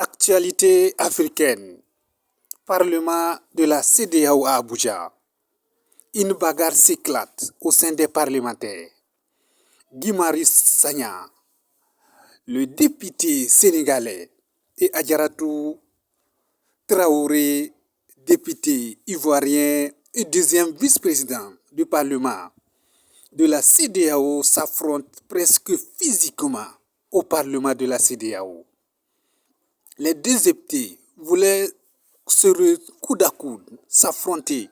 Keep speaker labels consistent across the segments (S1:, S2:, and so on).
S1: Actualité africaine. Parlement de la CEDEAO à Abuja. Une bagarre s'éclate au sein des parlementaires. Guy Marius Sagna, le député sénégalais, et Adjaratou Traoré, député ivoirien et deuxième vice-président du Parlement de la CEDEAO, s'affrontent presque physiquement au Parlement de la CEDEAO. Les deux députés voulaient se coude à coude, s'affronter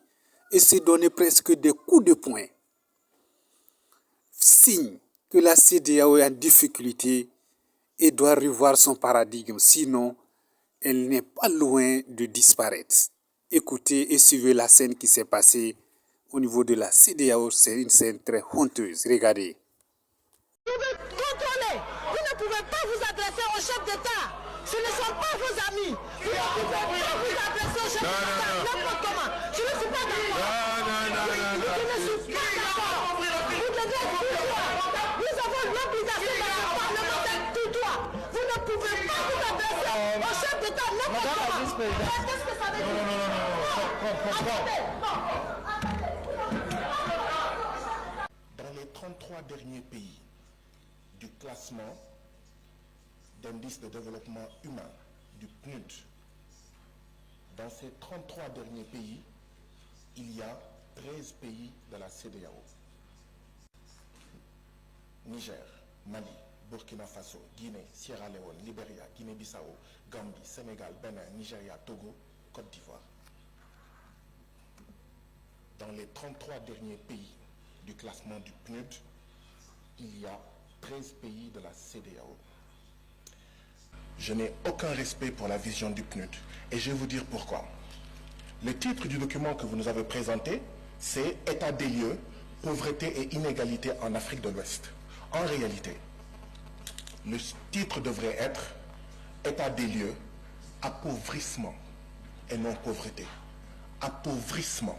S1: et se donner presque des coups de poing. Signe que la CEDEAO est en difficulté et doit revoir son paradigme, sinon elle n'est pas loin de disparaître. Écoutez et suivez la scène qui s'est passée au niveau de la CEDEAO, c'est une scène très honteuse. Regardez.
S2: Vous ne pouvez pas vous adresser au chef d'État. Ce ne sont pas vos amis. Vous ne pouvez pas vous adresser au chef d'État n'importe comment. Je ne suis pas d'accord. Je ne suis pas d'accord. Vous devez tutoyer. Nous avons l'obligation d'être parlementaire tutoie. Vous ne pouvez pas vous adresser au chef d'État n'importe comment. Qu'est-ce que ça veut dire?
S3: Dans les 33 derniers pays du classement d'indice de développement humain, du PNUD, dans ces 33 derniers pays, il y a 13 pays de la CEDEAO. Niger, Mali, Burkina Faso, Guinée, Sierra Leone, Libéria, Guinée-Bissau, Gambie, Sénégal, Bénin, Nigeria, Togo, Côte d'Ivoire. Dans les 33 derniers pays du classement du PNUD, il y a 13 pays de la CEDEAO. Je n'ai aucun respect pour la vision du PNUD et je vais vous dire pourquoi. Le titre du document que vous nous avez présenté, c'est « État des lieux, pauvreté et inégalité en Afrique de l'Ouest ». En réalité, le titre devrait être « État des lieux, appauvrissement et non pauvreté ». Appauvrissement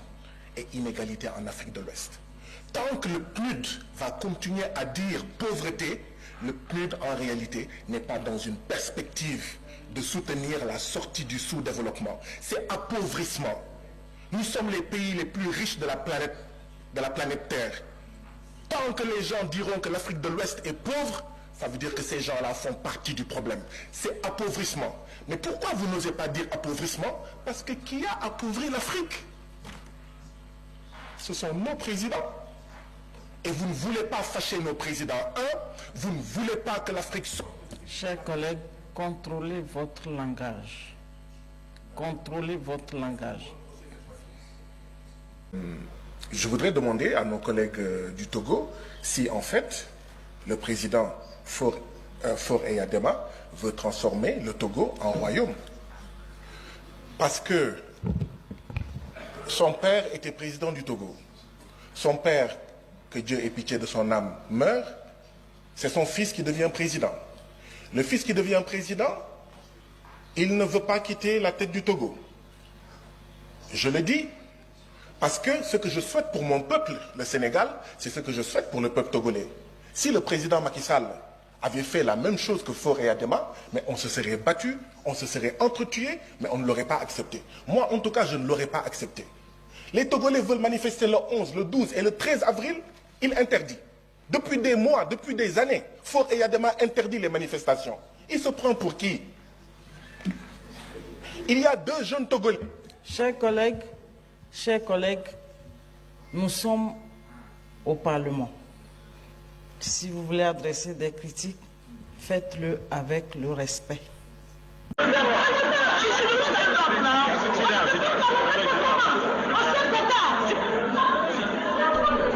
S3: et inégalité en Afrique de l'Ouest. Tant que le PNUD va continuer à dire pauvreté, le PNUD en réalité n'est pas dans une perspective de soutenir la sortie du sous-développement. C'est appauvrissement. Nous sommes les pays les plus riches de la planète Terre. Tant que les gens diront que l'Afrique de l'Ouest est pauvre, ça veut dire que ces gens-là font partie du problème. C'est appauvrissement. Mais pourquoi vous n'osez pas dire appauvrissement? Parce que qui a appauvri l'Afrique? Ce sont nos présidents. Et vous ne voulez pas fâcher nos présidents. Vous ne voulez pas que l'Afrique soit...
S4: Chers collègues, contrôlez votre langage. Contrôlez votre langage.
S3: Je voudrais demander à nos collègues du Togo si en fait le président Faure Eyadema veut transformer le Togo en royaume. Parce que son père était président du Togo. Son père, que Dieu ait pitié de son âme, meurt. C'est son fils qui devient président. Le fils qui devient président, il ne veut pas quitter la tête du Togo. Je le dis parce que ce que je souhaite pour mon peuple, le Sénégal, c'est ce que je souhaite pour le peuple togolais. Si le président Macky Sall avait fait la même chose que Faure Eyadema, mais on se serait battu, on se serait entretué, mais on ne l'aurait pas accepté. Moi, en tout cas, je ne l'aurais pas accepté. Les Togolais veulent manifester le 11, le 12 et le 13 avril, il interdit. Depuis des mois, depuis des années, Faure Eyadema interdit les manifestations. Il se prend pour qui? Il y a deux jeunes Togolais.
S4: Chers collègues, nous sommes au Parlement. Si vous voulez adresser des critiques, faites-le avec le respect.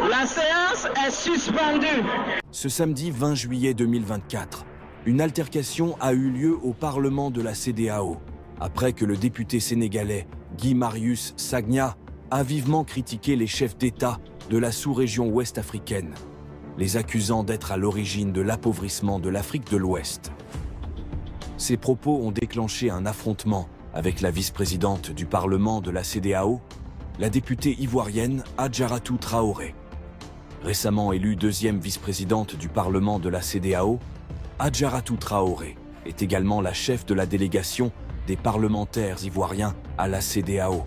S2: La séance est suspendue.
S5: Ce samedi 20 juillet 2024, une altercation a eu lieu au Parlement de la CEDEAO, après que le député sénégalais Guy Marius Sagna a vivement critiqué les chefs d'État de la sous-région ouest africaine, les accusant d'être à l'origine de l'appauvrissement de l'Afrique de l'Ouest. Ces propos ont déclenché un affrontement avec la vice-présidente du Parlement de la CEDEAO, la députée ivoirienne Adjaratou Traoré. Récemment élue deuxième vice-présidente du Parlement de la CEDEAO, Adjaratou Traoré est également la chef de la délégation des parlementaires ivoiriens à la CEDEAO.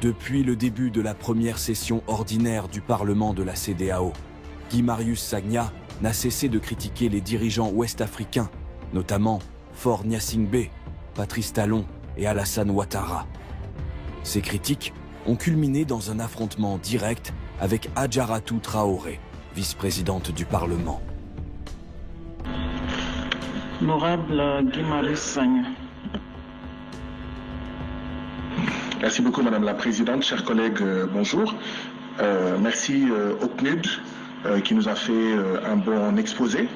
S5: Depuis le début de la première session ordinaire du Parlement de la CEDEAO, Guy Marius Sagna n'a cessé de critiquer les dirigeants ouest-africains, notamment Faure Gnassingbé, Patrice Talon et Alassane Ouattara. Ces critiques ont culminé dans un affrontement direct avec Adjaratou Traoré, vice-présidente du Parlement.
S4: L'honorable Guy Marius Sagna.
S3: Merci beaucoup Madame la Présidente, chers collègues, bonjour. Merci au PNUD qui nous a fait un bon exposé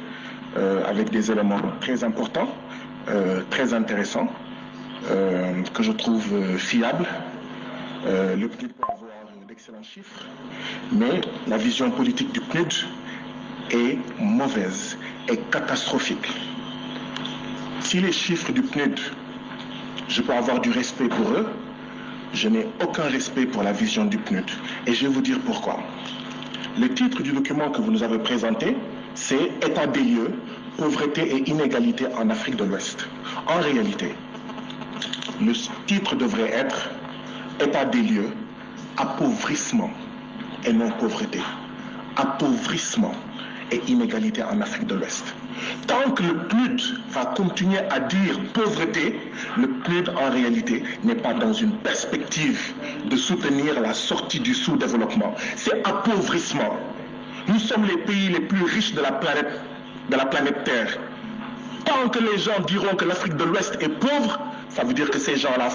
S3: avec des éléments très importants, très intéressants, que je trouve fiables. Le PNUD peut avoir d'excellents chiffres, mais la vision politique du PNUD est mauvaise, est catastrophique. Si les chiffres du PNUD, je peux avoir du respect pour eux, je n'ai aucun respect pour la vision du PNUD. Et je vais vous dire pourquoi. Le titre du document que vous nous avez présenté, c'est « État des lieux, pauvreté et inégalité en Afrique de l'Ouest ». En réalité, le titre devrait être « État des lieux, appauvrissement et non pauvreté ». Appauvrissement et inégalité en Afrique de l'Ouest. Tant que le PNUD va continuer à dire pauvreté, le PNUD en réalité n'est pas dans une perspective de soutenir la sortie du sous-développement. C'est appauvrissement. Nous sommes les pays les plus riches de la planète Terre. Tant que les gens diront que l'Afrique de l'Ouest est pauvre, ça veut dire que ces gens-là